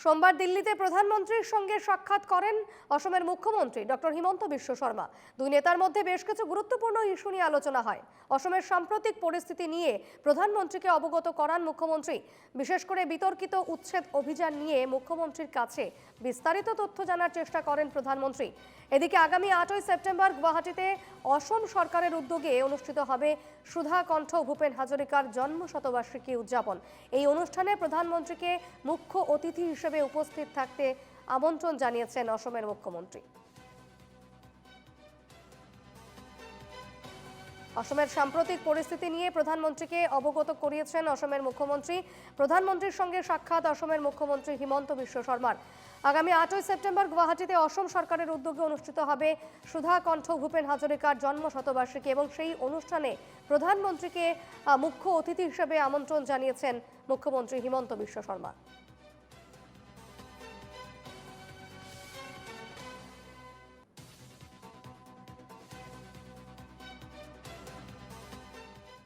সোমবার দিল্লিতে প্রধানমন্ত্রীর সঙ্গে সাক্ষাৎ করেন অসমের মুখ্যমন্ত্রী ডক্টর হিমন্ত বিশ্ব শর্মা। দুই নেতার মধ্যে বেশ কিছু গুরুত্বপূর্ণ ইস্যু নিয়ে আলোচনা হয়। অসমের সাম্প্রতিক পরিস্থিতি নিয়ে প্রধানমন্ত্রীকে অবগত করান মুখ্যমন্ত্রী। বিশেষ করে বিতর্কিত উচ্ছেদ অভিযান নিয়ে মুখ্যমন্ত্রীর কাছে বিস্তারিত তথ্য জানার চেষ্টা করেন প্রধানমন্ত্রী। এদিকে আগামী 8ই সেপ্টেম্বর গুয়াহাটিতে অসম সরকারের উদ্যোগে অনুষ্ঠিত হবে সুধা কণ্ঠ ভূপেন হাজরিকার জন্ম শতবার্ষিকী উদযাপন। এই অনুষ্ঠানে প্রধানমন্ত্রীকে মুখ্য অতিথি হিসেবে উপস্থিত থাকতে আমন্ত্রণ জানিয়েছেন অসমের মুখ্যমন্ত্রী। অসমের সাম্প্রতিক পরিস্থিতি নিয়ে প্রধানমন্ত্রীকে অবগত করিয়েছেন অসমের মুখ্যমন্ত্রী। প্রধানমন্ত্রীর সঙ্গে সাক্ষাৎ অসমের মুখ্যমন্ত্রী হিমন্ত বিশ্ব শর্মার। আগামী 8ই সেপ্টেম্বর গুয়াহাটিতে অসম সরকারের উদ্যোগে অনুষ্ঠিত হবে সুধা কণ্ঠ ভূপেন হাজরিকার জন্ম শতবার্ষিকী এবং সেই অনুষ্ঠানে প্রধানমন্ত্রীকে মুখ্য অতিথি হিসেবে আমন্ত্রণ জানিয়েছেন মুখ্যমন্ত্রী হিমন্ত বিশ্ব শর্মা।